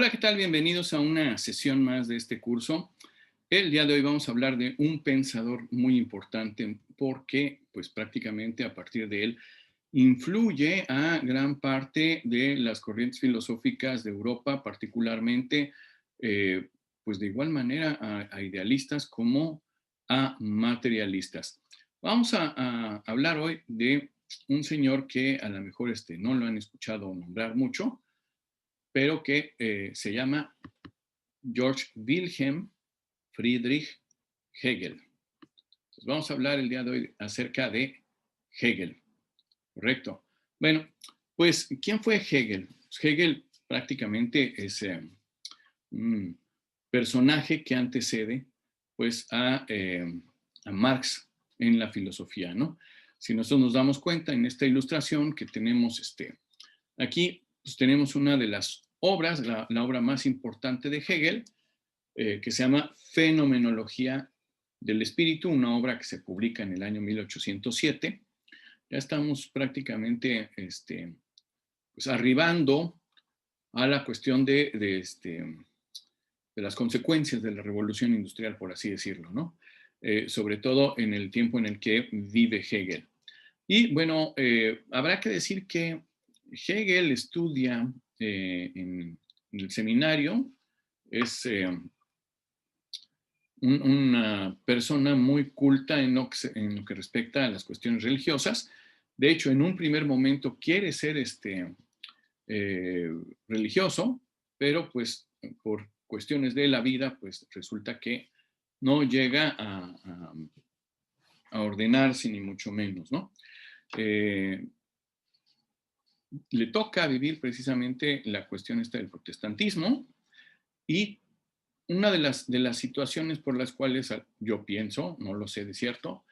Hola, ¿qué tal? Bienvenidos a una sesión más de este curso. El día de hoy vamos a hablar de un pensador muy importante porque, pues prácticamente a partir de él, influye a gran parte de las corrientes filosóficas de Europa, particularmente, eh, pues de igual manera a idealistas como a materialistas. Vamos a hablar hoy de un señor que a lo mejor no lo han escuchado nombrar mucho, pero que se llama George Wilhelm Friedrich Hegel. Pues vamos a hablar el día de hoy acerca de Hegel, ¿correcto? Bueno, pues, ¿quién fue Hegel? Pues Hegel prácticamente es un personaje que antecede pues a Marx en la filosofía, ¿no? Si nosotros nos damos cuenta en esta ilustración que tenemos aquí, pues tenemos una de las obras, la obra más importante de Hegel, que se llama Fenomenología del Espíritu, una obra que se publica en el año 1807. Ya estamos prácticamente pues arribando a la cuestión de las consecuencias de la revolución industrial, por así decirlo, ¿no? Sobre todo en el tiempo en el que vive Hegel. Y bueno, habrá que decir que Hegel estudia en el seminario, es una persona muy culta en lo que respecta a las cuestiones religiosas. De hecho, en un primer momento quiere ser eh, religioso, pero pues por cuestiones de la vida, pues resulta que no llega a ordenarse ni mucho menos, ¿no? Eh, Le toca vivir precisamente la cuestión esta del protestantismo y una de las situaciones por las cuales yo pienso, no lo sé de cierto,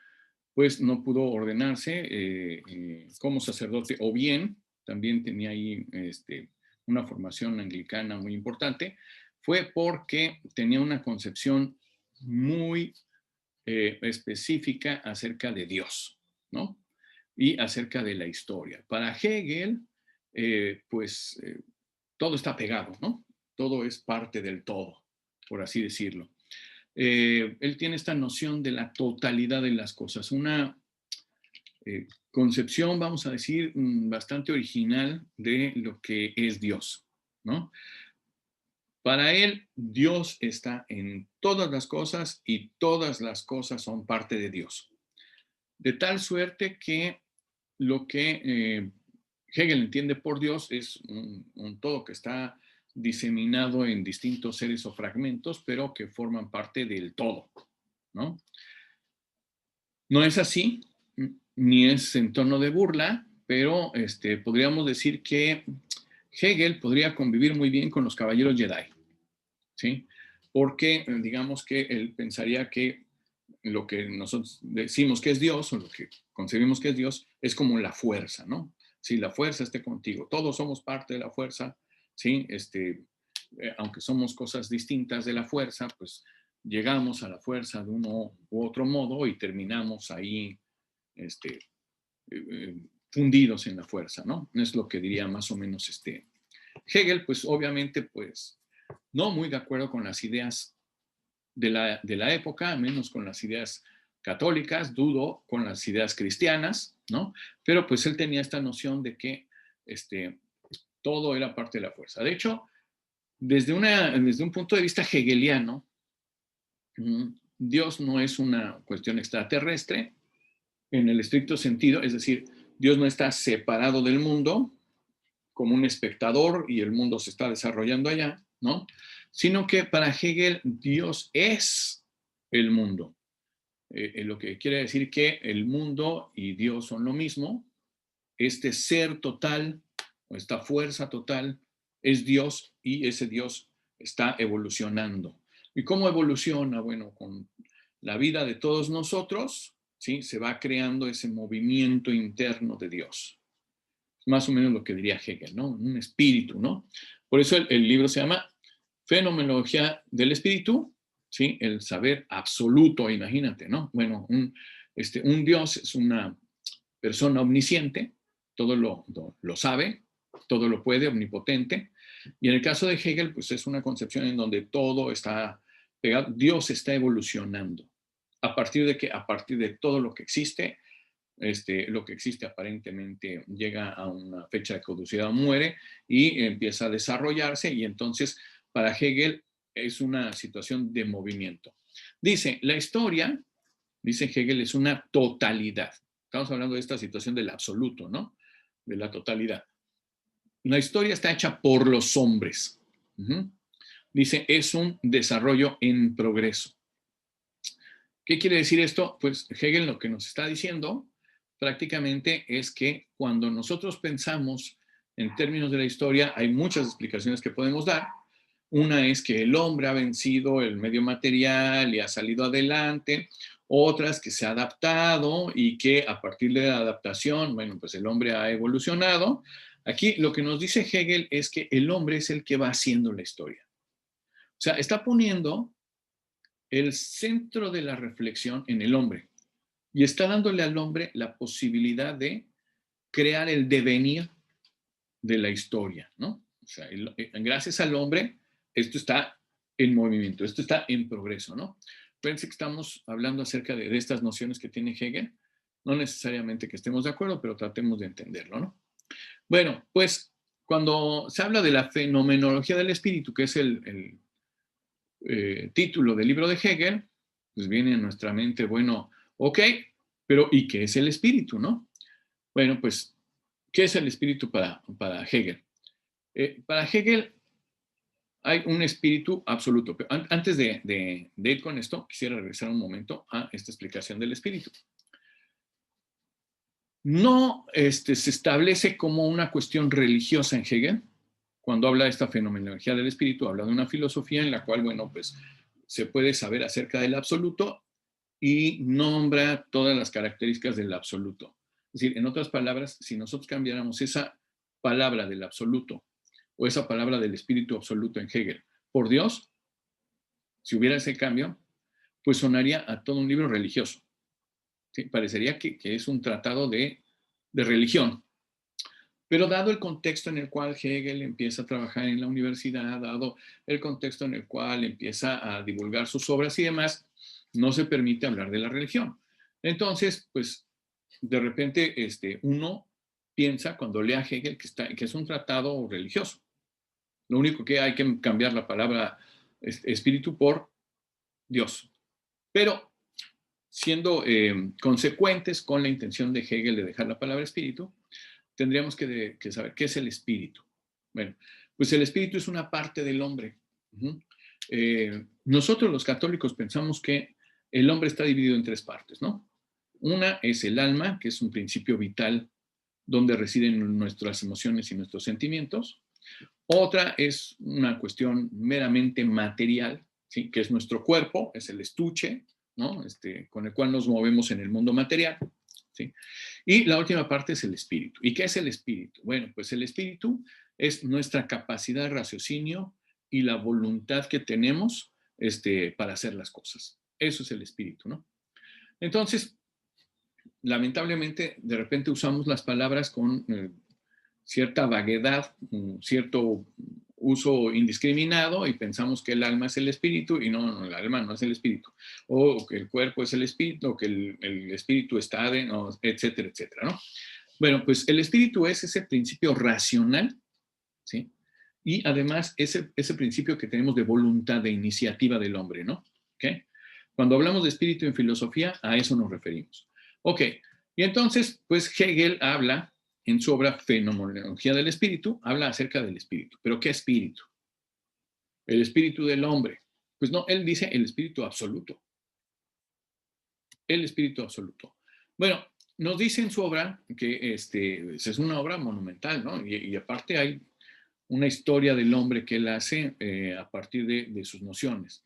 pues no pudo ordenarse como sacerdote, o bien también tenía ahí una formación anglicana muy importante, fue porque tenía una concepción muy específica acerca de Dios, ¿no? Y acerca de la historia. Para Hegel, pues todo está pegado, ¿no? Todo es parte del todo, por así decirlo. Él tiene esta noción de la totalidad de las cosas, una concepción, vamos a decir, bastante original de lo que es Dios, ¿no? Para él, Dios está en todas las cosas y todas las cosas son parte de Dios. De tal suerte que lo que Hegel entiende por Dios es un todo que está diseminado en distintos seres o fragmentos, pero que forman parte del todo, ¿no? No es así, ni es en tono de burla, pero podríamos decir que Hegel podría convivir muy bien con los caballeros Jedi, ¿sí? Porque digamos que él pensaría que lo que nosotros decimos que es Dios, o lo que concebimos que es Dios, es como la fuerza, ¿no? Si la fuerza esté contigo, todos somos parte de la fuerza, ¿sí? Aunque somos cosas distintas de la fuerza, pues llegamos a la fuerza de uno u otro modo y terminamos ahí este, fundidos en la fuerza, ¿no? Es lo que diría más o menos Hegel, pues obviamente, pues no muy de acuerdo con las ideas de la época, menos con las ideas católicas, dudo con las ideas cristianas, ¿no? Pero pues él tenía esta noción de que todo era parte de la fuerza. De hecho, desde un punto de vista hegeliano, Dios no es una cuestión extraterrestre en el estricto sentido, es decir, Dios no está separado del mundo como un espectador y el mundo se está desarrollando allá, ¿no? Sino que para Hegel Dios es el mundo. Lo que quiere decir que el mundo y Dios son lo mismo. Este ser total o esta fuerza total es Dios y ese Dios está evolucionando. ¿Y cómo evoluciona? Bueno, con la vida de todos nosotros, ¿sí? Se va creando ese movimiento interno de Dios. Es más o menos lo que diría Hegel, ¿no? Un espíritu, ¿no? Por eso el libro se llama Fenomenología del Espíritu, ¿sí? El saber absoluto, imagínate, ¿no? Bueno, un Dios es una persona omnisciente, todo lo sabe, todo lo puede, omnipotente. Y en el caso de Hegel, pues es una concepción en donde todo está pegado, Dios está evolucionando. ¿A partir de qué? A partir de todo lo que existe. Lo que existe aparentemente llega a una fecha de caducidad, muere y empieza a desarrollarse, y entonces para Hegel es una situación de movimiento. Dice, la historia, dice Hegel, es una totalidad. Estamos hablando de esta situación del absoluto, ¿no? De la totalidad. La historia está hecha por los hombres. Dice, es un desarrollo en progreso. ¿Qué quiere decir esto? Pues Hegel lo que nos está diciendo prácticamente es que cuando nosotros pensamos en términos de la historia, hay muchas explicaciones que podemos dar. Una es que el hombre ha vencido el medio material y ha salido adelante. Otras que se ha adaptado y que a partir de la adaptación, bueno, pues el hombre ha evolucionado. Aquí lo que nos dice Hegel es que el hombre es el que va haciendo la historia. O sea, está poniendo el centro de la reflexión en el hombre y está dándole al hombre la posibilidad de crear el devenir de la historia, ¿no? O sea, gracias al hombre, esto está en movimiento, esto está en progreso, ¿no? Fíjense que estamos hablando acerca de estas nociones que tiene Hegel, no necesariamente que estemos de acuerdo, pero tratemos de entenderlo, ¿no? Bueno, pues cuando se habla de la fenomenología del espíritu, que es el título del libro de Hegel, pues viene a nuestra mente, bueno, ok, pero ¿y qué es el espíritu, no? Bueno, pues, ¿qué es el espíritu para Hegel? Para Hegel hay un espíritu absoluto. Pero antes de ir con esto, quisiera regresar un momento a esta explicación del espíritu. No se establece como una cuestión religiosa en Hegel. Cuando habla de esta fenomenología del espíritu, habla de una filosofía en la cual, bueno, pues se puede saber acerca del absoluto y nombra todas las características del absoluto. Es decir, en otras palabras, si nosotros cambiáramos esa palabra del absoluto o esa palabra del espíritu absoluto en Hegel por Dios, si hubiera ese cambio, pues sonaría a todo un libro religioso. ¿Sí? Parecería que es un tratado de religión. Pero dado el contexto en el cual Hegel empieza a trabajar en la universidad, dado el contexto en el cual empieza a divulgar sus obras y demás, no se permite hablar de la religión. Entonces, pues, de repente uno piensa cuando lee a Hegel que es un tratado religioso. Lo único que hay que cambiar la palabra espíritu por Dios. Pero siendo consecuentes con la intención de Hegel de dejar la palabra espíritu, tendríamos que saber qué es el espíritu. Bueno, pues el espíritu es una parte del hombre. Nosotros los católicos pensamos que el hombre está dividido en tres partes, ¿no? Una es el alma, que es un principio vital donde residen nuestras emociones y nuestros sentimientos. Otra es una cuestión meramente material, ¿sí? Que es nuestro cuerpo, es el estuche, ¿no? Con el cual nos movemos en el mundo material. ¿Sí? Y la última parte es el espíritu. ¿Y qué es el espíritu? Bueno, pues el espíritu es nuestra capacidad de raciocinio y la voluntad que tenemos para hacer las cosas. Eso es el espíritu, ¿no? Entonces, lamentablemente, de repente usamos las palabras con cierta vaguedad, cierto uso indiscriminado y pensamos que el alma es el espíritu y no, el alma no es el espíritu, o que el cuerpo es el espíritu, o que el espíritu está etcétera, etcétera, ¿no? Bueno, pues el espíritu es ese principio racional, ¿sí? Y además ese principio que tenemos de voluntad, de iniciativa del hombre, ¿no? ¿Okay? Cuando hablamos de espíritu en filosofía, a eso nos referimos. Ok, y entonces, pues Hegel habla en su obra Fenomenología del Espíritu, habla acerca del espíritu. ¿Pero qué espíritu? El espíritu del hombre. Pues no, él dice el espíritu absoluto. El espíritu absoluto. Bueno, nos dice en su obra que es una obra monumental, ¿no? Y aparte hay una historia del hombre que él hace a partir de sus nociones.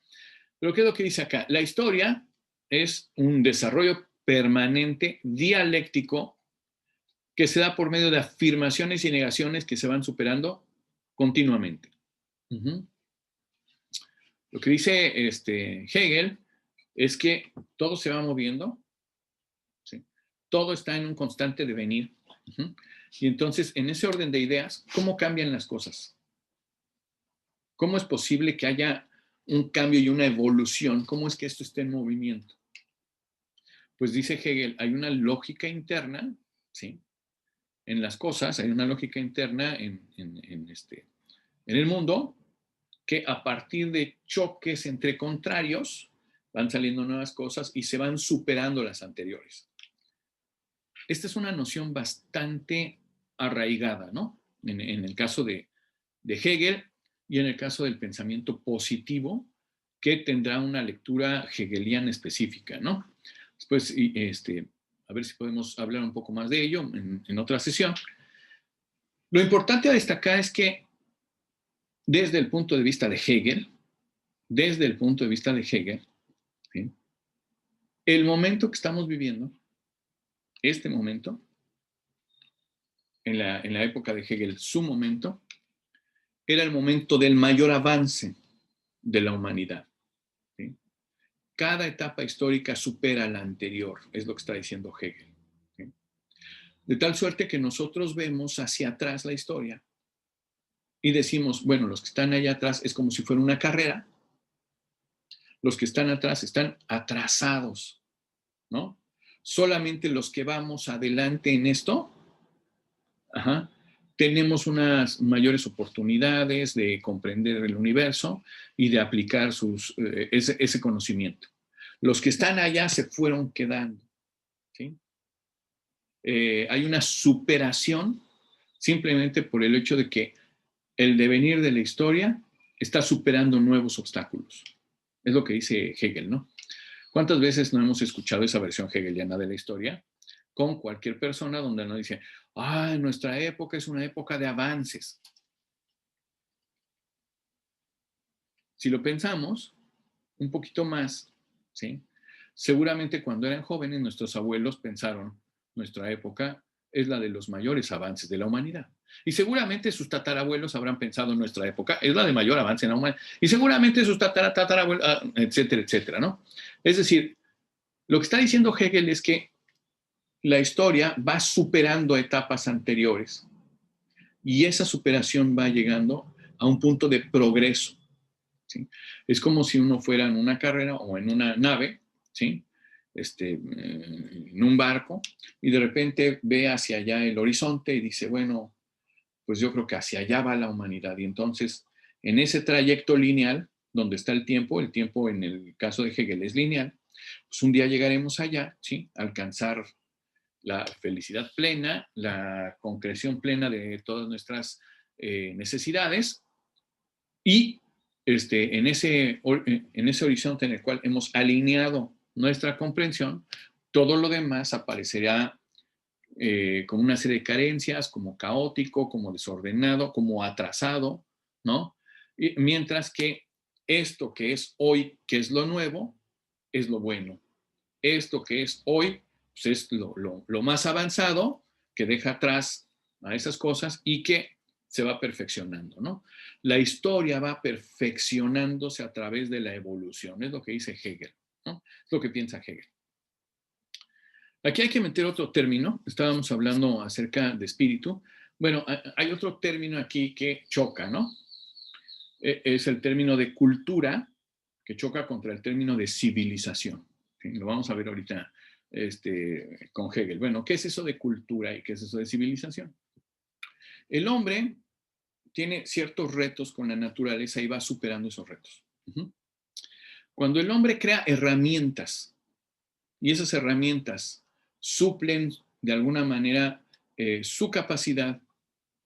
Pero ¿qué es lo que dice acá? La historia es un desarrollo permanente, dialéctico, que se da por medio de afirmaciones y negaciones que se van superando continuamente. Lo que dice Hegel es que todo se va moviendo, ¿sí? Todo está en un constante devenir. Y entonces, en ese orden de ideas, ¿cómo cambian las cosas? ¿Cómo es posible que haya un cambio y una evolución? ¿Cómo es que esto esté en movimiento? Pues dice Hegel, hay una lógica interna, ¿sí? En las cosas, hay una lógica interna en el mundo, que a partir de choques entre contrarios van saliendo nuevas cosas y se van superando las anteriores. Esta es una noción bastante arraigada, ¿no? En el caso de Hegel y en el caso del pensamiento positivo, que tendrá una lectura hegeliana específica, ¿no? Después, a ver si podemos hablar un poco más de ello en otra sesión. Lo importante a destacar es que desde el punto de vista de Hegel, ¿sí? El momento que estamos viviendo, este momento, en la época de Hegel, su momento, era el momento del mayor avance de la humanidad. ¿Sí? Cada etapa histórica supera a la anterior, es lo que está diciendo Hegel. ¿Sí? De tal suerte que nosotros vemos hacia atrás la historia y decimos, bueno, los que están allá atrás es como si fuera una carrera, los que están atrás están atrasados, ¿no? Solamente los que vamos adelante en esto, ajá, tenemos unas mayores oportunidades de comprender el universo y de aplicar ese conocimiento. Los que están allá se fueron quedando, ¿sí? Hay una superación simplemente por el hecho de que el devenir de la historia está superando nuevos obstáculos. Es lo que dice Hegel, ¿no? ¿Cuántas veces no hemos escuchado esa versión hegeliana de la historia? Con cualquier persona donde nos dice, nuestra época es una época de avances. Si lo pensamos un poquito más, ¿sí? Seguramente cuando eran jóvenes nuestros abuelos pensaron, nuestra época es la de los mayores avances de la humanidad. Y seguramente sus tatarabuelos habrán pensado en nuestra época es la de mayor avance en la humanidad. Y seguramente sus tatarabuelos, etcétera, etcétera, ¿no? Es decir, lo que está diciendo Hegel es que la historia va superando etapas anteriores y esa superación va llegando a un punto de progreso. ¿Sí? Es como si uno fuera en una carrera o en una nave, ¿sí? En un barco, y de repente ve hacia allá el horizonte y dice, bueno, pues yo creo que hacia allá va la humanidad. Y entonces, en ese trayecto lineal, donde está el tiempo en el caso de Hegel es lineal, pues un día llegaremos allá, ¿sí? Alcanzar la felicidad plena, la concreción plena de todas nuestras necesidades y en ese horizonte en el cual hemos alineado nuestra comprensión, todo lo demás aparecerá como una serie de carencias, como caótico, como desordenado, como atrasado, ¿no? Y mientras que esto que es hoy, que es lo nuevo, es lo bueno. Esto que es hoy, pues es lo más avanzado, que deja atrás a esas cosas y que se va perfeccionando, ¿no? La historia va perfeccionándose a través de la evolución, es lo que dice Hegel, ¿no? Es lo que piensa Hegel. Aquí hay que meter otro término, estábamos hablando acerca de espíritu. Bueno, hay otro término aquí que choca, ¿no? Es el término de cultura, que choca contra el término de civilización. ¿Sí? Lo vamos a ver ahorita con Hegel. Bueno, ¿qué es eso de cultura y qué es eso de civilización? El hombre tiene ciertos retos con la naturaleza y va superando esos retos. Cuando el hombre crea herramientas y esas herramientas suplen de alguna manera su capacidad,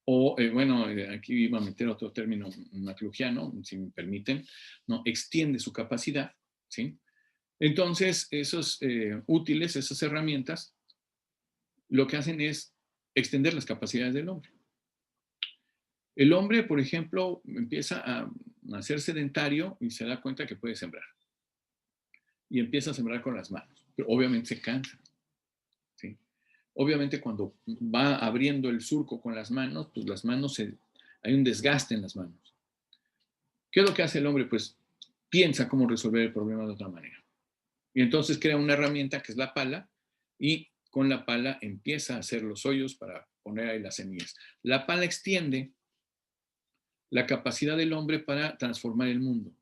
o aquí iba a meter otro término maclugiano, si me permiten, ¿no? Extiende su capacidad, ¿sí? Entonces, esos útiles, esas herramientas, lo que hacen es extender las capacidades del hombre. El hombre, por ejemplo, empieza a ser sedentario y se da cuenta que puede sembrar. Y empieza a sembrar con las manos. Pero obviamente se cansa. ¿Sí? Obviamente cuando va abriendo el surco con las manos, pues las manos hay un desgaste en las manos. ¿Qué es lo que hace el hombre? Pues piensa cómo resolver el problema de otra manera. Y entonces crea una herramienta que es la pala y con la pala empieza a hacer los hoyos para poner ahí las semillas. La pala extiende la capacidad del hombre para transformar el mundo.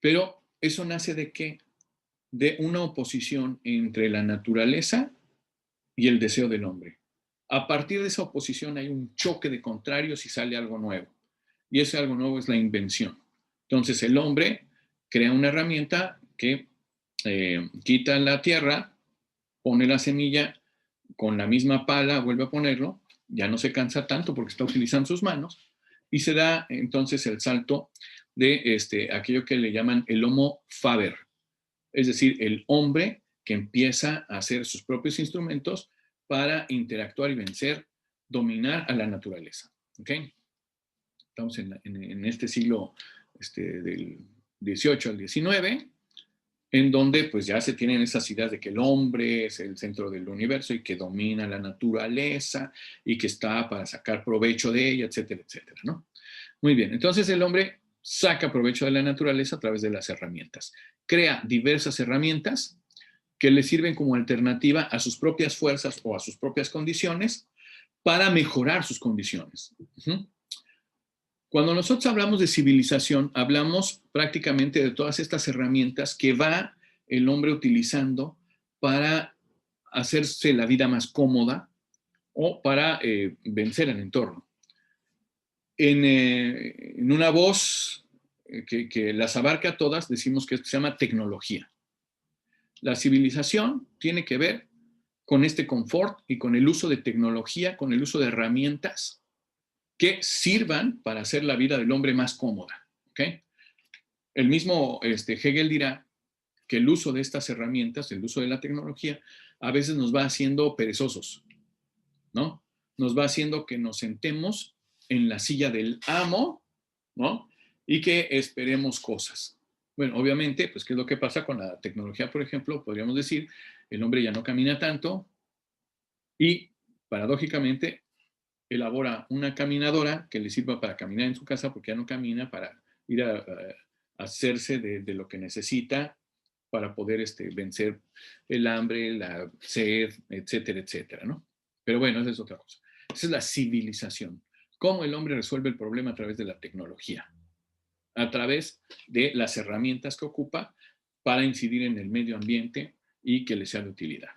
Pero eso nace ¿de qué? De una oposición entre la naturaleza y el deseo del hombre. A partir de esa oposición hay un choque de contrarios y sale algo nuevo. Y ese algo nuevo es la invención. Entonces el hombre crea una herramienta que quita la tierra, pone la semilla, con la misma pala vuelve a ponerlo, ya no se cansa tanto porque está utilizando sus manos, y se da entonces el salto de aquello que le llaman el Homo faber, es decir, el hombre que empieza a hacer sus propios instrumentos para interactuar y vencer, dominar a la naturaleza. ¿Ok? Estamos en este siglo del 18 al 19, en donde pues ya se tienen esas ideas de que el hombre es el centro del universo y que domina la naturaleza y que está para sacar provecho de ella, etcétera, etcétera, ¿no? Muy bien, entonces el hombre saca provecho de la naturaleza a través de las herramientas. Crea diversas herramientas que le sirven como alternativa a sus propias fuerzas o a sus propias condiciones para mejorar sus condiciones. Cuando nosotros hablamos de civilización, hablamos prácticamente de todas estas herramientas que va el hombre utilizando para hacerse la vida más cómoda o para vencer el entorno. En una voz que las abarca a todas, decimos que se llama tecnología. La civilización tiene que ver con este confort y con el uso de tecnología, con el uso de herramientas que sirvan para hacer la vida del hombre más cómoda. ¿Okay? El mismo Hegel dirá que el uso de estas herramientas, el uso de la tecnología, a veces nos va haciendo perezosos, ¿no? Nos va haciendo que nos sentemos en la silla del amo, ¿no? Y que esperemos cosas. Bueno, obviamente, pues, ¿qué es lo que pasa con la tecnología, por ejemplo? Podríamos decir, el hombre ya no camina tanto y, paradójicamente, elabora una caminadora que le sirva para caminar en su casa porque ya no camina, para ir a hacerse de lo que necesita para poder vencer el hambre, la sed, etcétera, etcétera, ¿no? Pero bueno, esa es otra cosa. Esa es la civilización. Cómo el hombre resuelve el problema a través de la tecnología, a través de las herramientas que ocupa para incidir en el medio ambiente y que le sea de utilidad.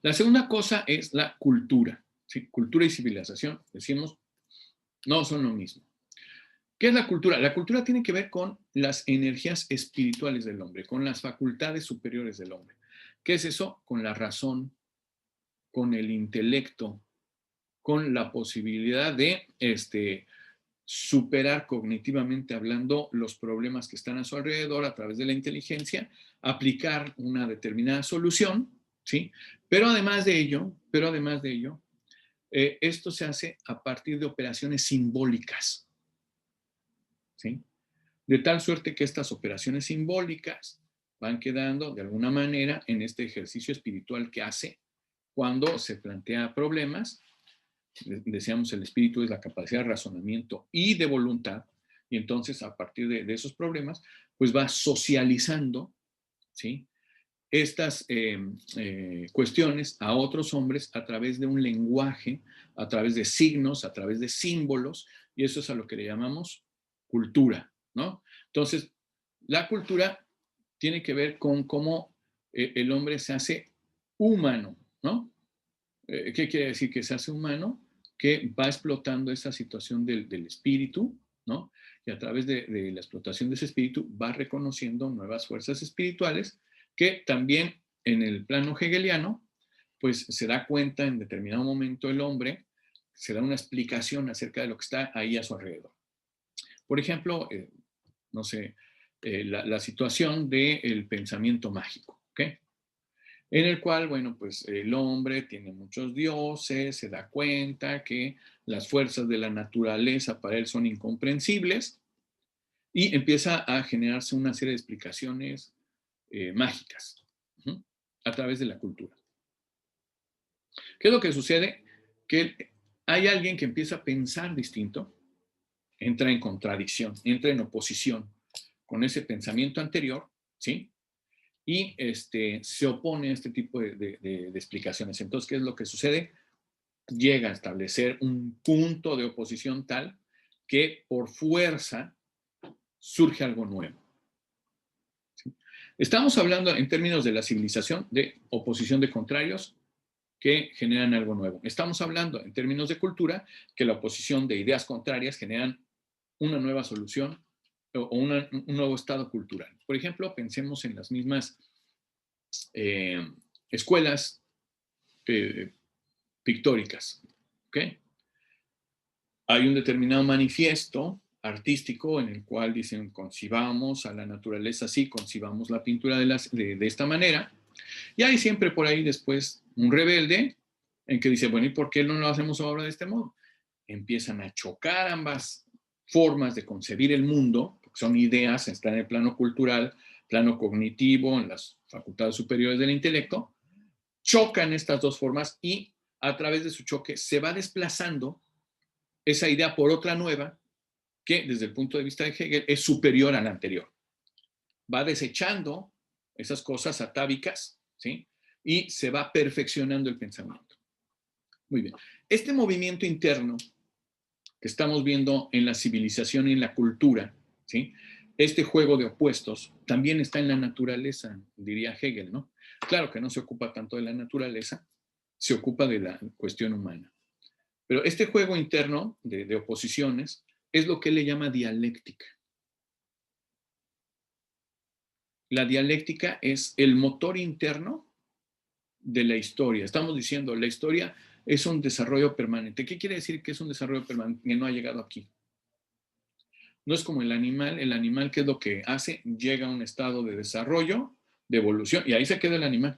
La segunda cosa es la cultura. ¿Sí? Cultura y civilización, decimos, no son lo mismo. ¿Qué es la cultura? La cultura tiene que ver con las energías espirituales del hombre, con las facultades superiores del hombre. ¿Qué es eso? Con la razón, con el intelecto, con la posibilidad de superar cognitivamente hablando los problemas que están a su alrededor a través de la inteligencia, aplicar una determinada solución, ¿sí? Pero además de ello, esto se hace a partir de operaciones simbólicas, ¿sí? De tal suerte que estas operaciones simbólicas van quedando de alguna manera en este ejercicio espiritual que hace cuando se plantea problemas. Decíamos, el espíritu es la capacidad de razonamiento y de voluntad, y entonces a partir de esos problemas, pues va socializando, ¿sí? Estas cuestiones a otros hombres a través de un lenguaje, a través de signos, a través de símbolos, y eso es a lo que le llamamos cultura, ¿no? Entonces, la cultura tiene que ver con cómo el hombre se hace humano, ¿no? ¿Qué quiere decir? Que se hace humano, que va explotando esa situación del espíritu, ¿no? Y a través de la explotación de ese espíritu va reconociendo nuevas fuerzas espirituales que también en el plano hegeliano, pues se da cuenta en determinado momento el hombre, se da una explicación acerca de lo que está ahí a su alrededor. Por ejemplo, no sé, la situación del pensamiento mágico, ¿ok? En el cual, bueno, pues el hombre tiene muchos dioses, se da cuenta que las fuerzas de la naturaleza para él son incomprensibles y empieza a generarse una serie de explicaciones mágicas, ¿sí? A través de la cultura. ¿Qué es lo que sucede? Que hay alguien que empieza a pensar distinto, entra en contradicción, entra en oposición con ese pensamiento anterior, ¿sí? Y se opone a este tipo de explicaciones. Entonces, ¿qué es lo que sucede? llega a establecer un punto de oposición tal que por fuerza surge algo nuevo. ¿Sí? Estamos hablando en términos de la civilización de oposición de contrarios que generan algo nuevo. Estamos hablando en términos de cultura que la oposición de ideas contrarias generan una nueva solución o un nuevo estado cultural. Por ejemplo, pensemos en las mismas escuelas pictóricas. ¿Okay? Hay un determinado manifiesto artístico en el cual dicen concibamos a la naturaleza así, concibamos la pintura de esta manera, y hay siempre por ahí después un rebelde en que dice, bueno, ¿y por qué no lo hacemos ahora de este modo? Empiezan a chocar ambas formas de concebir el mundo, porque son ideas, están en el plano cultural, plano cognitivo, en las facultades superiores del intelecto, chocan estas dos formas y a través de su choque se va desplazando esa idea por otra nueva que desde el punto de vista de Hegel es superior a la anterior. Va desechando esas cosas atávicas, ¿sí? Y se va perfeccionando el pensamiento. Muy bien. Este movimiento interno que estamos viendo en la civilización y en la cultura, ¿sí? Este juego de opuestos también está en la naturaleza, diría Hegel, ¿no? Claro que no se ocupa tanto de la naturaleza, se ocupa de la cuestión humana. Pero este juego interno de oposiciones es lo que él le llama dialéctica. La dialéctica es el motor interno de la historia. Estamos diciendo, la historia es un desarrollo permanente. ¿Qué quiere decir que es un desarrollo permanente que no ha llegado aquí? No es como el animal, ¿qué es lo que hace? Llega a un estado de desarrollo, de evolución, y ahí se queda el animal.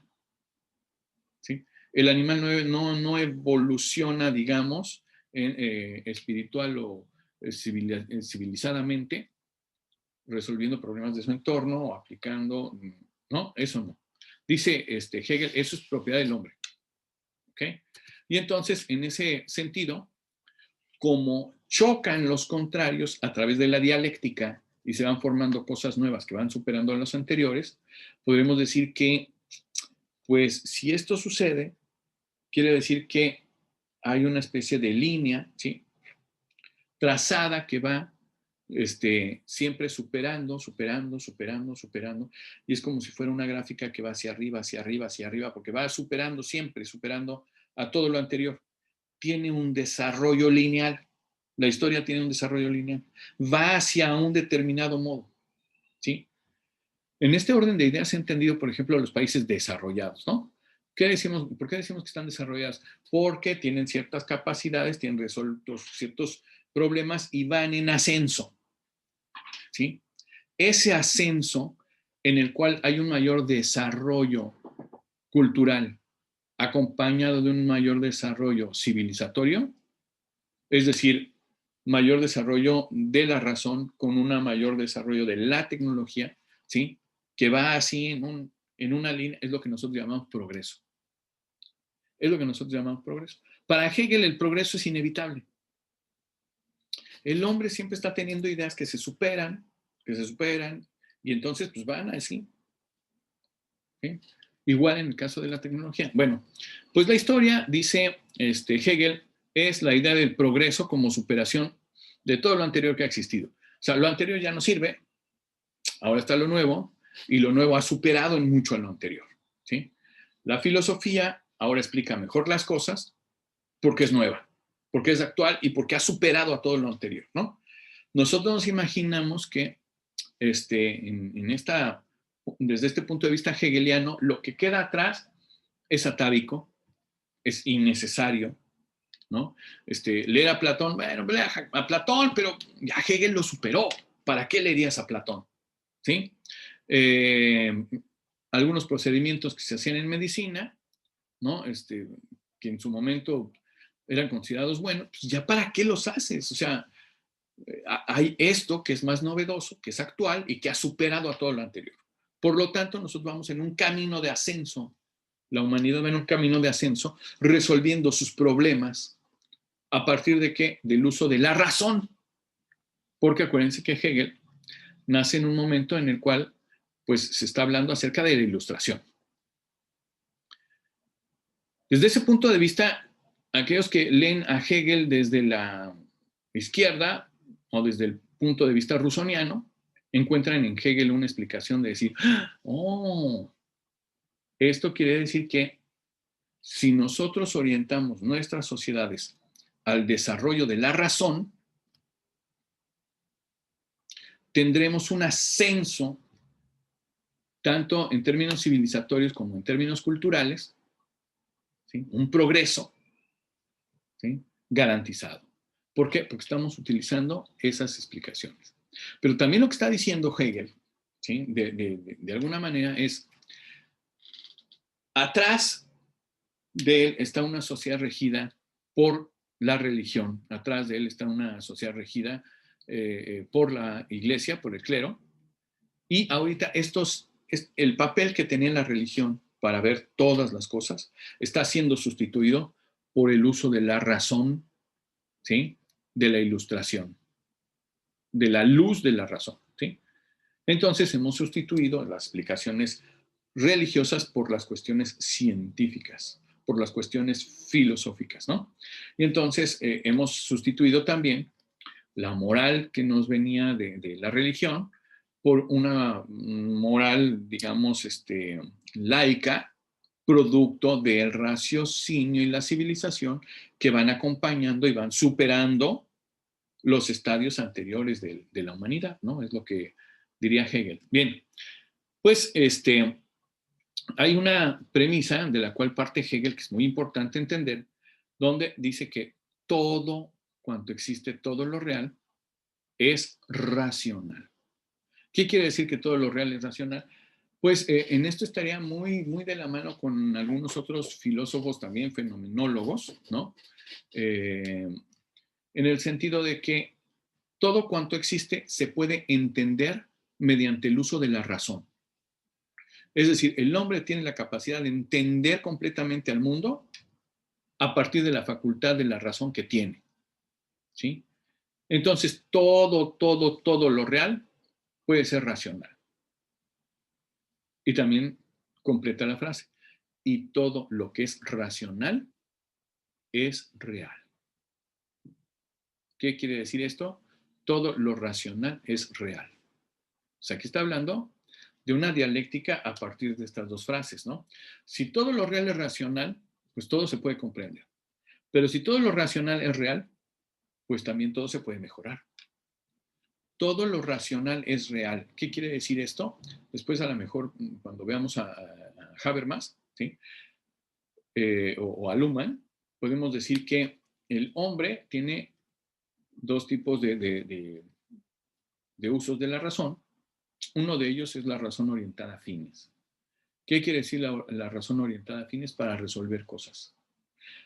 ¿Sí? El animal no evoluciona, digamos, espiritual o civilizadamente, resolviendo problemas de su entorno o aplicando, no, eso no. Dice Hegel, eso es propiedad del hombre. ¿Ok? Y entonces, en ese sentido, como chocan los contrarios a través de la dialéctica y se van formando cosas nuevas que van superando a los anteriores, podemos decir que, pues, si esto sucede, quiere decir que hay una especie de línea, ¿sí? Trazada que va siempre superando, y es como si fuera una gráfica que va hacia arriba, hacia arriba, hacia arriba, porque va superando siempre, superando a todo lo anterior. Tiene un desarrollo lineal. La historia tiene un desarrollo lineal. Va hacia un determinado modo, ¿sí? En este orden de ideas he entendido, por ejemplo, los países desarrollados, ¿no? ¿Por qué decimos que están desarrollados? Porque tienen ciertas capacidades, tienen resueltos ciertos problemas y van en ascenso, ¿sí? Ese ascenso en el cual hay un mayor desarrollo cultural acompañado de un mayor desarrollo civilizatorio, es decir, mayor desarrollo de la razón con un mayor desarrollo de la tecnología, ¿sí? Que va así en una línea, es lo que nosotros llamamos progreso. Es lo que nosotros llamamos progreso. Para Hegel el progreso es inevitable. El hombre siempre está teniendo ideas que se superan, y entonces pues van así. ¿Sí? Igual en el caso de la tecnología. Bueno, pues la historia, dice Hegel, es la idea del progreso como superación de todo lo anterior que ha existido. O sea, lo anterior ya no sirve, ahora está lo nuevo, y lo nuevo ha superado en mucho a lo anterior. ¿Sí? La filosofía ahora explica mejor las cosas porque es nueva, porque es actual y porque ha superado a todo lo anterior, ¿no? Nosotros nos imaginamos que desde este punto de vista hegeliano, lo que queda atrás es atávico, es innecesario, ¿no? Leer a Platón, bueno, leer a Platón, pero ya Hegel lo superó. ¿Para qué leerías a Platón? ¿Sí? Algunos procedimientos que se hacían en medicina, ¿no? Que en su momento eran considerados buenos, pues ya para qué los haces, o sea, hay esto que es más novedoso, que es actual y que ha superado a todo lo anterior. Por lo tanto, nosotros vamos en un camino de ascenso, la humanidad va en un camino de ascenso, resolviendo sus problemas a partir de qué? Del uso de la razón, porque acuérdense que Hegel nace en un momento en el cual pues se está hablando acerca de la ilustración. Desde ese punto de vista, aquellos que leen a Hegel desde la izquierda o desde el punto de vista rusoniano, encuentran en Hegel una explicación de decir, oh, esto quiere decir que si nosotros orientamos nuestras sociedades al desarrollo de la razón, tendremos un ascenso, tanto en términos civilizatorios como en términos culturales, ¿sí? Un progreso, ¿sí? Garantizado. ¿Por qué? Porque estamos utilizando esas explicaciones. Pero también lo que está diciendo Hegel, ¿sí? De alguna manera es, atrás de él está una sociedad regida por la religión, atrás de él está una sociedad regida por la iglesia, por el clero, y ahorita el papel que tenía la religión para ver todas las cosas está siendo sustituido por el uso de la razón, ¿sí? De la ilustración, de la luz de la razón, ¿sí? Entonces hemos sustituido las explicaciones religiosas por las cuestiones científicas, por las cuestiones filosóficas, ¿no? Y entonces hemos sustituido también la moral que nos venía de la religión por una moral, digamos, laica, producto del raciocinio y la civilización que van acompañando y van superando los estadios anteriores de la humanidad, ¿no? Es lo que diría Hegel. Bien, pues hay una premisa de la cual parte Hegel que es muy importante entender, donde dice que todo cuanto existe, todo lo real, es racional. ¿Qué quiere decir que todo lo real es racional? Pues en esto estaría muy, muy de la mano con algunos otros filósofos también fenomenólogos, ¿no? En el sentido de que todo cuanto existe se puede entender mediante el uso de la razón. Es decir, el hombre tiene la capacidad de entender completamente al mundo a partir de la facultad de la razón que tiene, ¿sí? Entonces, todo lo real puede ser racional. Y también completa la frase. Y todo lo que es racional es real. ¿Qué quiere decir esto? Todo lo racional es real. O sea, aquí está hablando de una dialéctica a partir de estas dos frases, ¿no? Si todo lo real es racional, pues todo se puede comprender. Pero si todo lo racional es real, pues también todo se puede mejorar. Todo lo racional es real. ¿Qué quiere decir esto? Después a lo mejor cuando veamos a Habermas, ¿sí? O a Luhmann, podemos decir que el hombre tiene dos tipos de usos de la razón. Uno de ellos es la razón orientada a fines. ¿Qué quiere decir la razón orientada a fines? Para resolver cosas.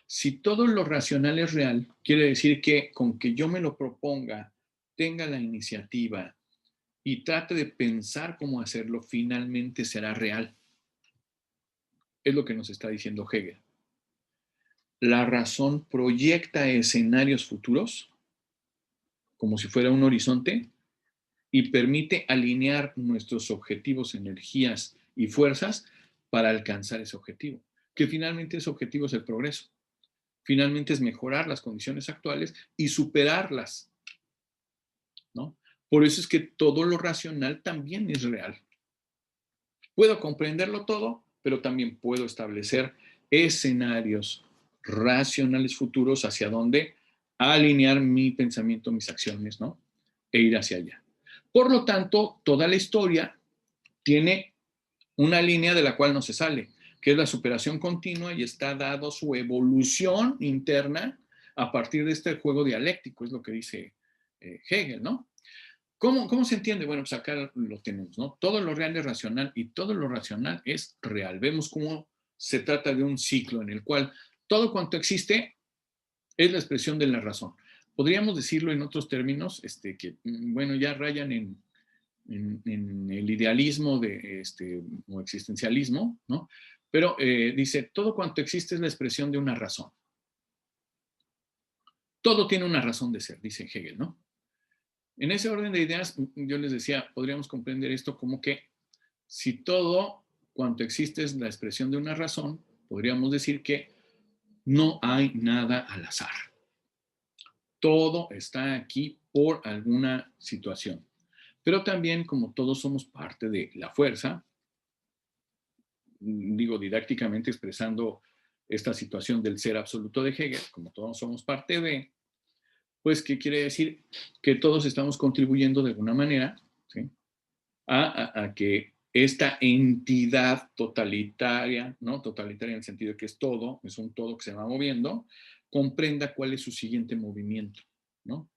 Si todo lo racional es real, quiere decir que con que yo me lo proponga, tenga la iniciativa y trate de pensar cómo hacerlo, finalmente será real. Es lo que nos está diciendo Hegel. La razón proyecta escenarios futuros como si fuera un horizonte y permite alinear nuestros objetivos, energías y fuerzas para alcanzar ese objetivo, que finalmente ese objetivo es el progreso. Finalmente es mejorar las condiciones actuales y superarlas, ¿no? Por eso es que todo lo racional también es real. Puedo comprenderlo todo, pero también puedo establecer escenarios racionales futuros hacia dónde alinear mi pensamiento, mis acciones, ¿no? E ir hacia allá. Por lo tanto, toda la historia tiene una línea de la cual no se sale, que es la superación continua y está dado su evolución interna a partir de este juego dialéctico, es lo que dice Hegel, ¿no? ¿Cómo se entiende? Bueno, pues acá lo tenemos, ¿no? Todo lo real es racional y todo lo racional es real. Vemos cómo se trata de un ciclo en el cual todo cuanto existe es la expresión de la razón. Podríamos decirlo en otros términos, que, bueno, ya rayan en el idealismo o existencialismo, ¿no? Pero dice, todo cuanto existe es la expresión de una razón. Todo tiene una razón de ser, dice Hegel, ¿no? En ese orden de ideas, yo les decía, podríamos comprender esto como que si todo cuanto existe es la expresión de una razón, podríamos decir que No hay nada al azar. Todo está aquí por alguna situación. Pero también, como todos somos parte de la fuerza, digo didácticamente expresando esta situación del ser absoluto de Hegel, como todos somos parte de, pues, ¿qué quiere decir? Que todos estamos contribuyendo de alguna manera, ¿sí? a que esta entidad totalitaria, ¿no? Totalitaria en el sentido de que es todo, es un todo que se va moviendo, comprenda cuál es su siguiente movimiento, ¿no?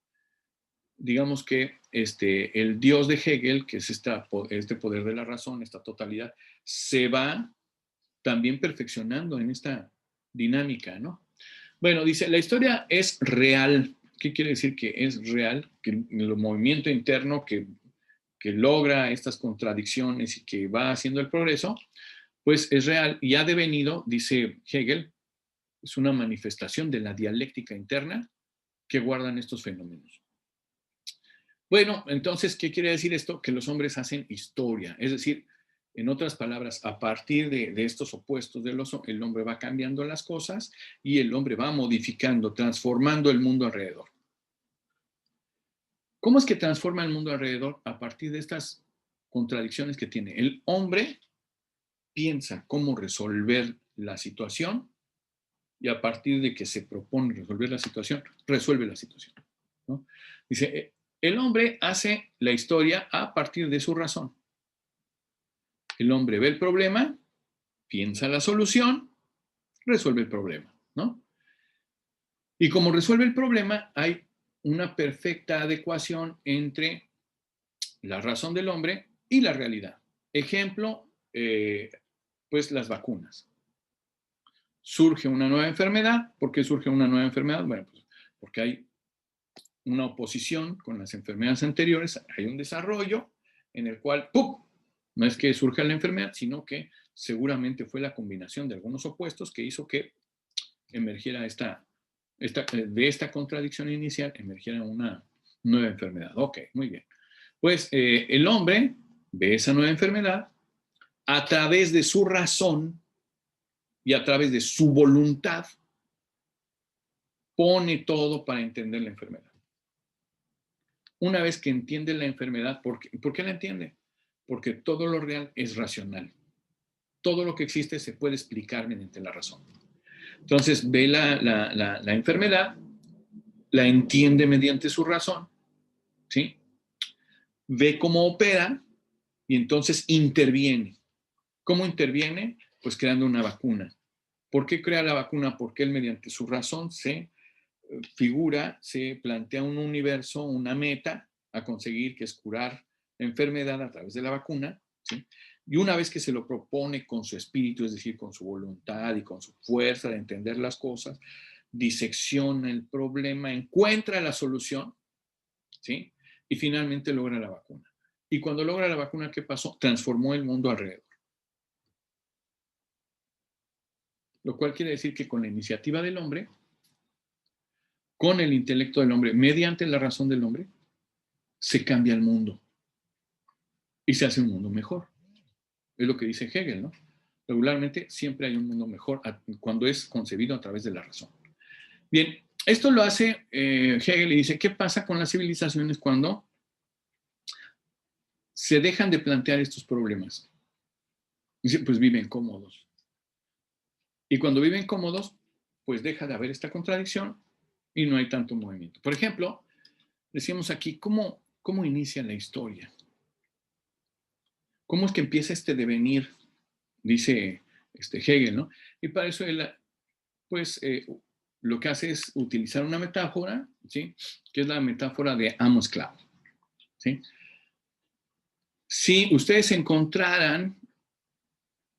Digamos que el Dios de Hegel, que es este poder de la razón, esta totalidad, se va también perfeccionando en esta dinámica, ¿no? Bueno, dice, la historia es real. ¿Qué quiere decir que es real? Que el movimiento interno que logra estas contradicciones y que va haciendo el progreso, pues es real y ha devenido, dice Hegel, es una manifestación de la dialéctica interna que guardan estos fenómenos. Bueno, entonces, ¿qué quiere decir esto? Que los hombres hacen historia, es decir, en otras palabras, a partir de estos opuestos el hombre va cambiando las cosas y el hombre va modificando, transformando el mundo alrededor. ¿Cómo es que transforma el mundo alrededor? A partir de estas contradicciones que tiene. El hombre piensa cómo resolver la situación y a partir de que se propone resolver la situación, resuelve la situación, ¿no? Dice, el hombre hace la historia a partir de su razón. El hombre ve el problema, piensa la solución, resuelve el problema, ¿no? Y como resuelve el problema, hay una perfecta adecuación entre la razón del hombre y la realidad. Ejemplo, pues las vacunas. Surge una nueva enfermedad. ¿Por qué surge una nueva enfermedad? Bueno, pues porque hay una oposición con las enfermedades anteriores, hay un desarrollo en el cual, ¡pum!, no es que surja la enfermedad, sino que seguramente fue la combinación de algunos opuestos que hizo que emergiera de esta contradicción inicial, emergiera una nueva enfermedad. Ok, muy bien. Pues el hombre ve esa nueva enfermedad a través de su razón y a través de su voluntad, pone todo para entender la enfermedad. Una vez que entiende la enfermedad, ¿por qué la entiende? Porque todo lo real es racional. Todo lo que existe se puede explicar mediante la razón. Entonces ve la enfermedad, la entiende mediante su razón, ¿sí? Ve cómo opera y entonces interviene. ¿Cómo interviene? Pues creando una vacuna. ¿Por qué crea la vacuna? Porque él mediante su razón se figura, se plantea un universo, una meta a conseguir, que es curar la enfermedad a través de la vacuna, ¿sí? Y una vez que se lo propone con su espíritu, es decir, con su voluntad y con su fuerza de entender las cosas, disecciona el problema, encuentra la solución, ¿sí? Y finalmente logra la vacuna. Y cuando logra la vacuna, ¿qué pasó? Transformó el mundo alrededor. Lo cual quiere decir que con la iniciativa del hombre, con el intelecto del hombre, mediante la razón del hombre, se cambia el mundo y se hace un mundo mejor. Es lo que dice Hegel, ¿no? Regularmente siempre hay un mundo mejor cuando es concebido a través de la razón. Bien, esto lo hace Hegel y dice, ¿qué pasa con las civilizaciones cuando se dejan de plantear estos problemas? Dice, pues viven cómodos. Y cuando viven cómodos, pues deja de haber esta contradicción y no hay tanto movimiento. Por ejemplo, decíamos aquí, ¿cómo inicia la historia? ¿Cómo es que empieza este devenir? Dice Hegel, ¿no? Y para eso él, pues, lo que hace es utilizar una metáfora, ¿sí? Que es la metáfora de Amos-Claude, ¿sí? Si ustedes encontraran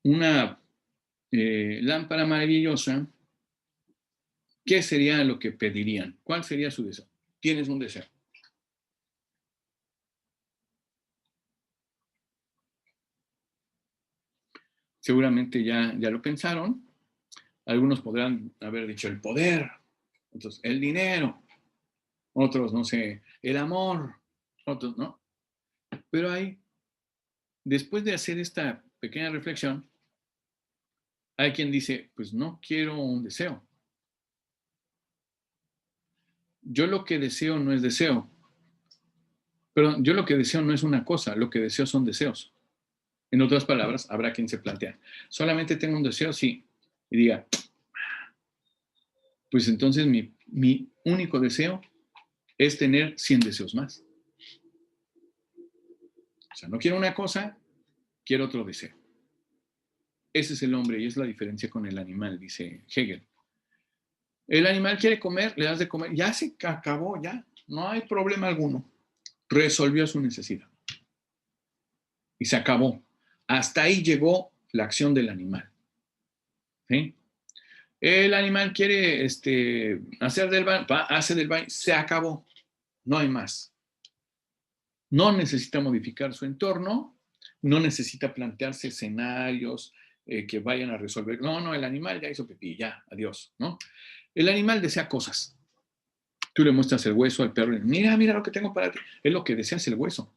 una lámpara maravillosa, ¿qué sería lo que pedirían? ¿Cuál sería su deseo? Tienes un deseo. Seguramente ya lo pensaron. Algunos podrán haber dicho el poder, otros el dinero, otros, no sé, el amor, otros, ¿no? Pero hay, después de hacer esta pequeña reflexión, hay quien dice, pues no quiero un deseo, yo lo que deseo no es deseo. Pero yo lo que deseo no es una cosa, lo que deseo son deseos. En otras palabras, habrá quien se plantea, solamente tengo un deseo, sí, y diga, pues entonces mi único deseo es tener 100 deseos más. O sea, no quiero una cosa, quiero otro deseo. Ese es el hombre y es la diferencia con el animal, dice Hegel. El animal quiere comer, le das de comer, ya se acabó, ya, no hay problema alguno. Resolvió su necesidad. Y se acabó. Hasta ahí llegó la acción del animal. ¿Sí? El animal quiere hacer del baño, hace del baño, se acabó, no hay más. No necesita modificar su entorno, no necesita plantearse escenarios que vayan a resolver. No, no, el animal ya hizo pipí, ya, adiós, ¿no? El animal desea cosas. Tú le muestras el hueso al perro y mira, mira lo que tengo para ti. Es lo que deseas, el hueso.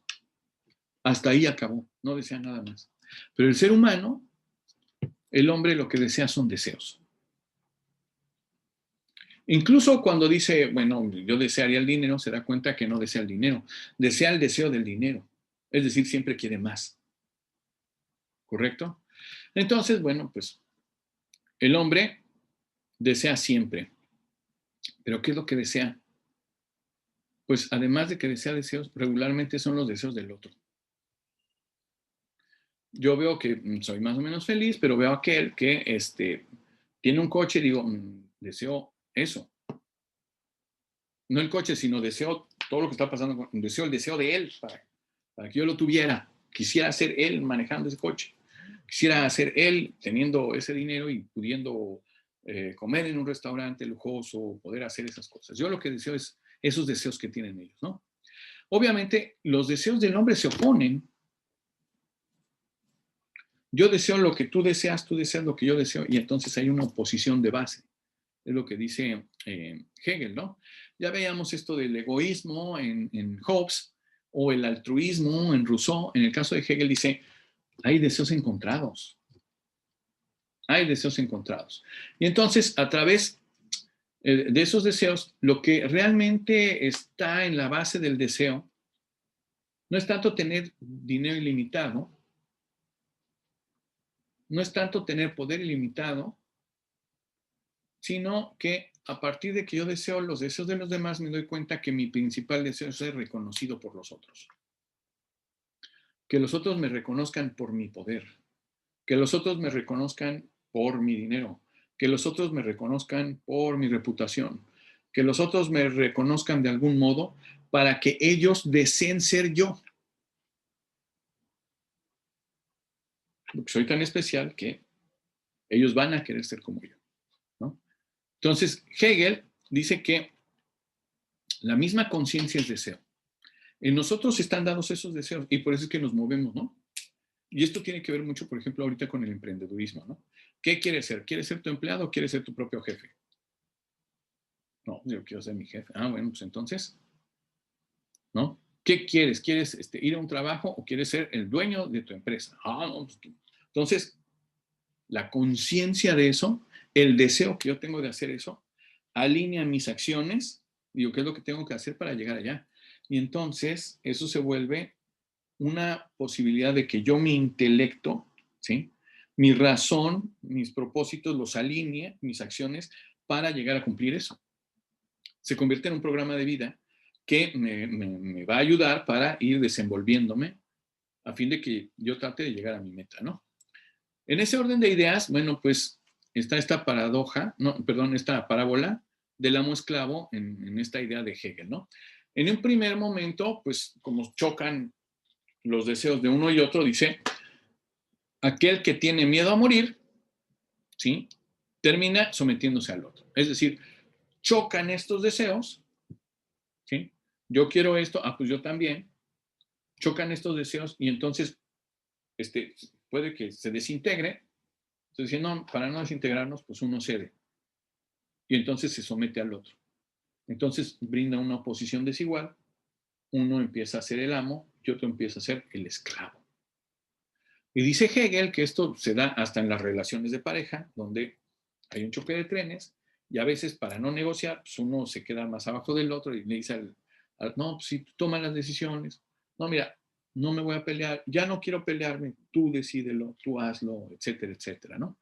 Hasta ahí acabó, no desea nada más. Pero el ser humano, el hombre, lo que desea son deseos. Incluso cuando dice, bueno, yo desearía el dinero, se da cuenta que no desea el dinero, desea el deseo del dinero. Es decir, siempre quiere más. ¿Correcto? Entonces, bueno, pues el hombre desea siempre. ¿Pero qué es lo que desea? Pues además de que desea deseos, regularmente son los deseos del otro. Yo veo que soy más o menos feliz, pero veo a aquel que tiene un coche y digo, deseo eso. No el coche, sino deseo todo lo que está pasando, deseo el deseo de él para que yo lo tuviera. Quisiera ser él manejando ese coche. Quisiera ser él teniendo ese dinero y pudiendo comer en un restaurante lujoso, poder hacer esas cosas. Yo lo que deseo es esos deseos que tienen ellos, ¿no? Obviamente, los deseos del hombre se oponen. Yo deseo lo que tú deseas lo que yo deseo, y entonces hay una oposición de base. Es lo que dice Hegel, ¿no? Ya veíamos esto del egoísmo en Hobbes o el altruismo en Rousseau. En el caso de Hegel dice, hay deseos encontrados. Hay deseos encontrados. Y entonces, a través de esos deseos, lo que realmente está en la base del deseo no es tanto tener dinero ilimitado, no es tanto tener poder ilimitado, sino que a partir de que yo deseo los deseos de los demás, me doy cuenta que mi principal deseo es ser reconocido por los otros. Que los otros me reconozcan por mi poder, que los otros me reconozcan por mi dinero, que los otros me reconozcan por mi reputación, que los otros me reconozcan de algún modo para que ellos deseen ser yo. Porque soy tan especial que ellos van a querer ser como yo, ¿no? Entonces, Hegel dice que la misma conciencia es deseo. En nosotros están dados esos deseos y por eso es que nos movemos, ¿no? Y esto tiene que ver mucho, por ejemplo, ahorita con el emprendedurismo, ¿no? ¿Qué quieres ser? ¿Quieres ser tu empleado o quieres ser tu propio jefe? No, yo quiero ser mi jefe. Ah, bueno, pues entonces, ¿no? ¿Qué quieres? ¿Quieres ir a un trabajo o quieres ser el dueño de tu empresa? Ah, no, pues, entonces, la conciencia de eso, el deseo que yo tengo de hacer eso, alinea mis acciones, digo, ¿qué es lo que tengo que hacer para llegar allá? Y entonces, eso se vuelve una posibilidad de que yo mi intelecto, ¿sí? Mi razón, mis propósitos los alinee, mis acciones, para llegar a cumplir eso. Se convierte en un programa de vida que me va a ayudar para ir desenvolviéndome a fin de que yo trate de llegar a mi meta, ¿no? En ese orden de ideas, bueno, pues está esta paradoja, no, perdón, esta parábola del amo esclavo en esta idea de Hegel, ¿no? En un primer momento, pues como chocan los deseos de uno y otro, dice, aquel que tiene miedo a morir, ¿sí? Termina sometiéndose al otro. Es decir, chocan estos deseos, ¿sí? Yo quiero esto, ah, pues yo también. Chocan estos deseos y entonces puede que se desintegre. Entonces, no, para no desintegrarnos, pues uno cede. Y entonces se somete al otro. Entonces brinda una oposición desigual. Uno empieza a ser el amo y otro empieza a ser el esclavo. Y dice Hegel que esto se da hasta en las relaciones de pareja, donde hay un choque de trenes Y a veces para no negociar, pues uno se queda más abajo del otro y le dice no, pues si tú tomas las decisiones, no, mira, no me voy a pelear, ya no quiero pelearme, tú decídelo, tú hazlo, etcétera, etcétera, ¿no?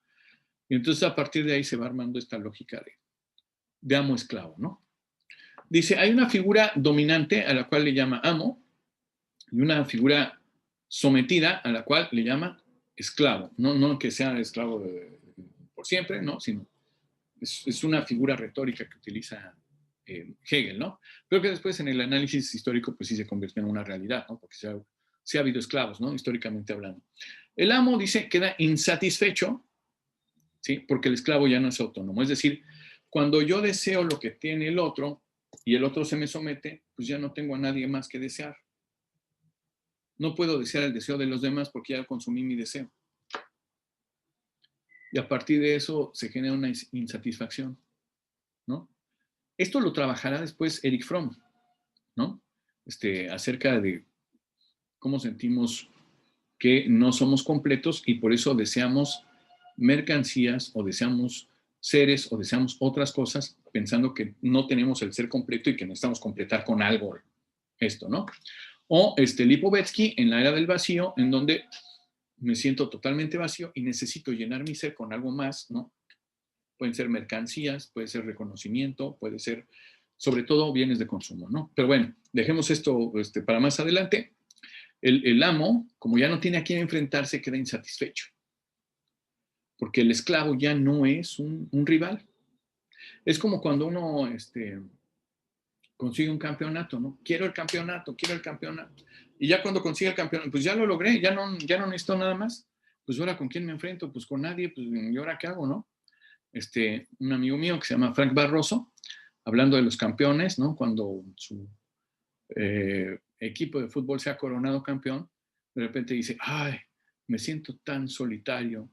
Y entonces a partir de ahí se va armando esta lógica de amo-esclavo, ¿no? Dice, hay una figura dominante a la cual le llama amo y una figura sometida a la cual le llama esclavo. No que sea esclavo por siempre, ¿no? Sino es una figura retórica que utiliza Hegel, ¿no? Pero que después en el análisis histórico pues sí se convirtió en una realidad, ¿no? Porque sí ha habido esclavos, ¿no? Históricamente hablando. El amo, dice, queda insatisfecho, ¿sí? Porque el esclavo ya no es autónomo. Es decir, cuando yo deseo lo que tiene el otro y el otro se me somete, pues ya no tengo a nadie más que desear. No puedo desear el deseo de los demás porque ya consumí mi deseo. Y a partir de eso se genera una insatisfacción, ¿no? Esto lo trabajará después Erich Fromm, ¿no? Acerca de cómo sentimos que no somos completos y por eso deseamos mercancías o deseamos seres o deseamos otras cosas pensando que no tenemos el ser completo y que necesitamos completar con algo esto, ¿no? O Lipovetsky en la era del vacío, en donde me siento totalmente vacío y necesito llenar mi ser con algo más, ¿no? Pueden ser mercancías, puede ser reconocimiento, puede ser sobre todo bienes de consumo, ¿no? Pero bueno, dejemos esto para más adelante. El amo, como ya no tiene a quién enfrentarse, queda insatisfecho, porque el esclavo ya no es un rival. Es como cuando uno consigue un campeonato, ¿no? Quiero el campeonato, quiero el campeonato. Y ya cuando consigue el campeonato, pues ya lo logré, ya no necesito nada más. Pues ahora, ¿con quién me enfrento? Pues con nadie, pues ¿y ahora qué hago, no? Un amigo mío que se llama Frank Barroso, hablando de los campeones, ¿no? Cuando su equipo de fútbol se ha coronado campeón, de repente dice, ay, me siento tan solitario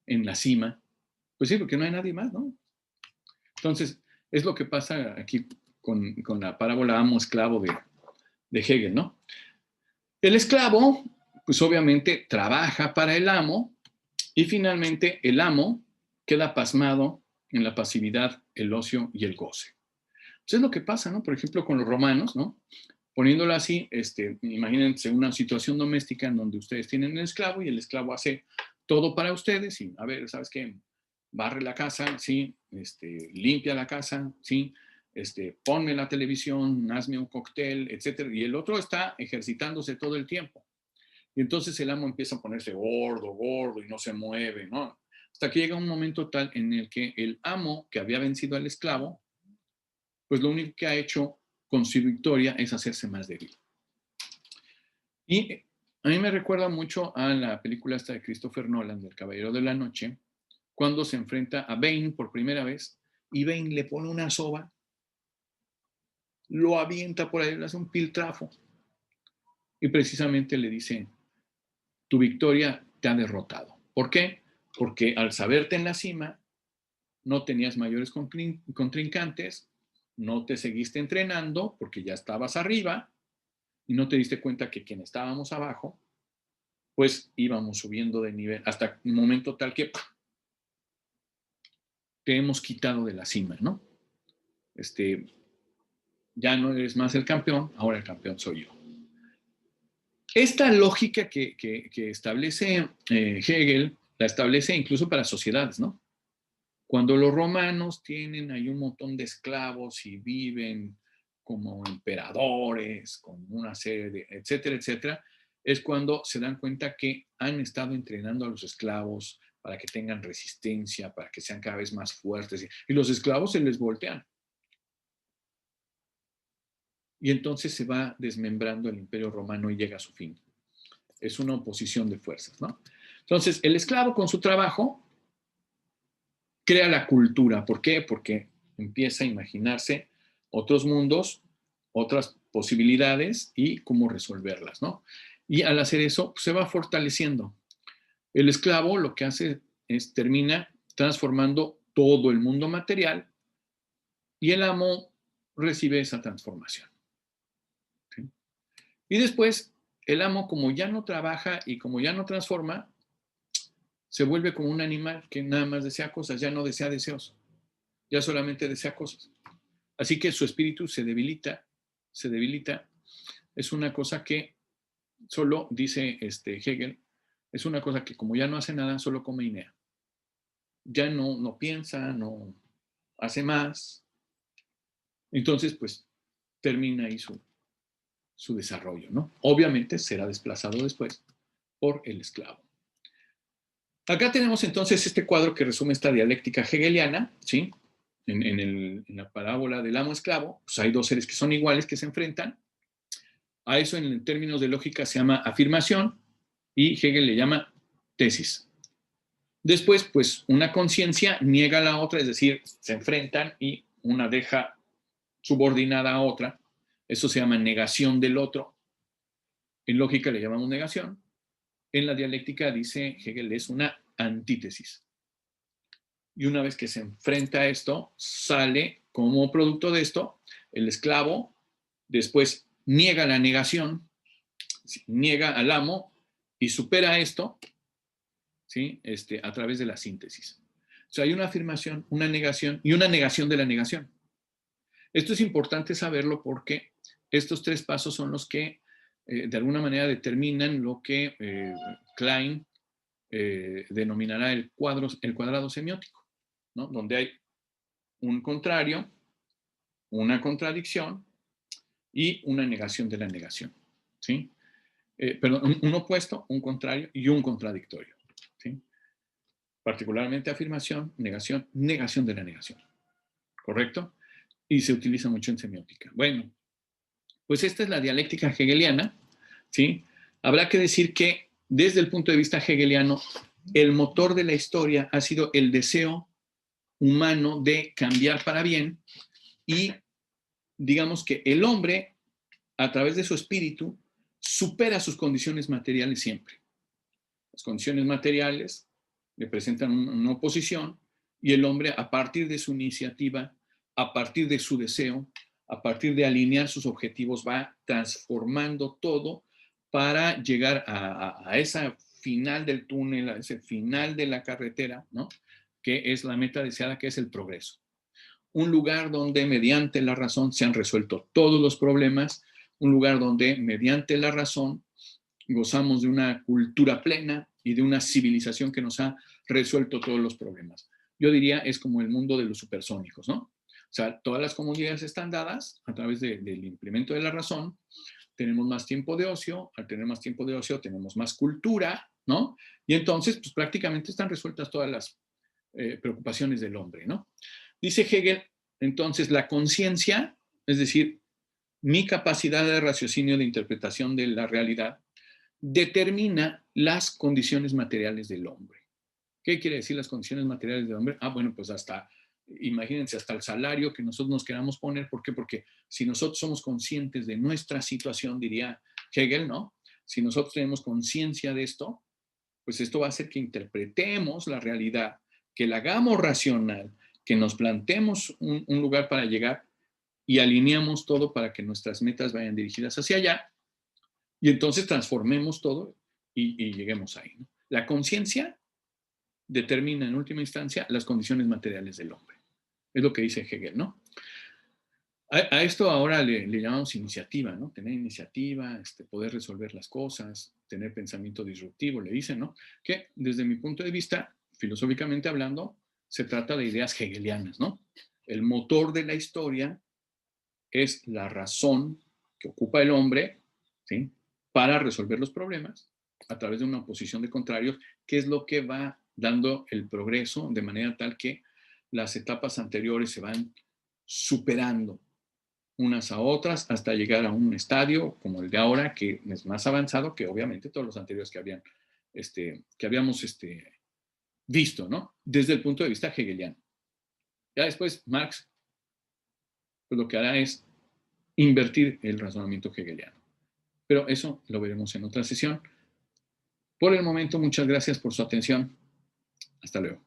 en la cima. Pues sí, porque no hay nadie más, ¿no? Entonces, es lo que pasa aquí con la parábola amo-esclavo de Hegel, ¿no? El esclavo, pues obviamente trabaja para el amo y finalmente el amo queda pasmado en la pasividad, el ocio y el goce. Entonces es lo que pasa, ¿no? Por ejemplo, con los romanos, ¿no? Poniéndolo así, imagínense una situación doméstica en donde ustedes tienen el esclavo y el esclavo hace todo para ustedes y, a ver, ¿sabes qué? Barre la casa, sí, limpia la casa, sí, ponme la televisión, hazme un cóctel, etcétera. Y el otro está ejercitándose todo el tiempo. Y entonces el amo empieza a ponerse gordo, gordo y no se mueve, ¿no? Hasta que llega un momento tal en el que el amo que había vencido al esclavo, pues lo único que ha hecho con su victoria es hacerse más débil. Y a mí me recuerda mucho a la película esta de Christopher Nolan, del Caballero de la Noche, cuando se enfrenta a Bane por primera vez y Bane le pone una soga, lo avienta por ahí, le hace un piltrafo y precisamente le dice, tu victoria te ha derrotado. ¿Por qué? Porque al saberte en la cima, no tenías mayores contrincantes, no te seguiste entrenando porque ya estabas arriba y no te diste cuenta que quien estábamos abajo, pues íbamos subiendo de nivel hasta un momento tal que te hemos quitado de la cima, ¿no? Ya no eres más el campeón, ahora el campeón soy yo. Esta lógica que establece Hegel, la establece incluso para sociedades, ¿no? Cuando los romanos tienen ahí un montón de esclavos y viven como emperadores, con una serie de, etcétera, etcétera, es cuando se dan cuenta que han estado entrenando a los esclavos para que tengan resistencia, para que sean cada vez más fuertes. Y los esclavos se les voltean. Y entonces se va desmembrando el imperio romano y llega a su fin. Es una oposición de fuerzas, ¿no? Entonces, el esclavo con su trabajo crea la cultura. ¿Por qué? Porque empieza a imaginarse otros mundos, otras posibilidades y cómo resolverlas, ¿no? Y al hacer eso, pues, se va fortaleciendo. El esclavo lo que hace es termina transformando todo el mundo material y el amo recibe esa transformación. ¿Sí? Y después, el amo, como ya no trabaja y como ya no transforma, se vuelve como un animal que nada más desea cosas, ya no desea deseos. ya solamente desea cosas. Así que su espíritu se debilita, se debilita. Es una cosa que solo, dice Hegel, es una cosa que como ya no hace nada, solo come y mea. Ya no piensa, no hace más. Entonces, pues, termina ahí su desarrollo, ¿no? Obviamente será desplazado después por el esclavo. Acá tenemos entonces este cuadro que resume esta dialéctica hegeliana, ¿sí? En la parábola del amo-esclavo, pues hay dos seres que son iguales, que se enfrentan. A eso en términos de lógica se llama afirmación y Hegel le llama tesis. Después, pues una conciencia niega a la otra, es decir, se enfrentan y una deja subordinada a otra. Eso se llama negación del otro. En lógica le llamamos negación. En la dialéctica, dice Hegel, es una antítesis. Y una vez que se enfrenta a esto, sale como producto de esto el esclavo, después niega la negación, niega al amo y supera esto, ¿sí? A través de la síntesis. O sea, hay una afirmación, una negación y una negación de la negación. Esto es importante saberlo porque estos tres pasos son los que de alguna manera determinan lo que Klein denominará el cuadrado semiótico, ¿no? Donde hay un contrario, una contradicción y una negación de la negación, ¿sí? Perdón, un opuesto, un contrario y un contradictorio, ¿sí? Particularmente afirmación, negación, negación de la negación, ¿correcto? Y se utiliza mucho en semiótica. Bueno, pues esta es la dialéctica hegeliana, ¿sí? Habrá que decir que desde el punto de vista hegeliano, el motor de la historia ha sido el deseo humano de cambiar para bien y digamos que el hombre, a través de su espíritu, supera sus condiciones materiales siempre. Las condiciones materiales le presentan una oposición y el hombre, a partir de su iniciativa, a partir de su deseo, a partir de alinear sus objetivos, va transformando todo para llegar a esa final del túnel, a ese final de la carretera, ¿no? Que es la meta deseada, que es el progreso. Un lugar donde mediante la razón se han resuelto todos los problemas, un lugar donde mediante la razón gozamos de una cultura plena y de una civilización que nos ha resuelto todos los problemas. Yo diría es como el mundo de los supersónicos, ¿no? O sea, todas las comunidades están dadas a través del implemento de la razón, tenemos más tiempo de ocio, al tener más tiempo de ocio tenemos más cultura, ¿no? Y entonces, pues prácticamente están resueltas todas las preocupaciones del hombre, ¿no? Dice Hegel, entonces, la conciencia, es decir, mi capacidad de raciocinio, de interpretación de la realidad, determina las condiciones materiales del hombre. ¿Qué quiere decir las condiciones materiales del hombre? Ah, bueno, pues hasta, imagínense, hasta el salario que nosotros nos queramos poner. ¿Por qué? Porque si nosotros somos conscientes de nuestra situación, diría Hegel, ¿no? Si nosotros tenemos conciencia de esto, pues esto va a hacer que interpretemos la realidad, que la hagamos racional, que nos planteemos un lugar para llegar y alineamos todo para que nuestras metas vayan dirigidas hacia allá y entonces transformemos todo y lleguemos ahí, ¿no? La conciencia determina en última instancia las condiciones materiales del hombre. Es lo que dice Hegel, ¿no? A esto ahora le llamamos iniciativa, ¿no? Tener iniciativa, poder resolver las cosas, tener pensamiento disruptivo, le dicen, ¿no? Que desde mi punto de vista, filosóficamente hablando, se trata de ideas hegelianas, ¿no? El motor de la historia es la razón que ocupa el hombre, ¿sí? Para resolver los problemas a través de una oposición de contrarios, que es lo que va dando el progreso de manera tal que las etapas anteriores se van superando unas a otras hasta llegar a un estadio como el de ahora, que es más avanzado que obviamente todos los anteriores que habíamos visto, ¿no? Desde el punto de vista hegeliano. Ya después Marx, pues lo que hará es invertir el razonamiento hegeliano. Pero eso lo veremos en otra sesión. Por el momento, muchas gracias por su atención. Hasta luego.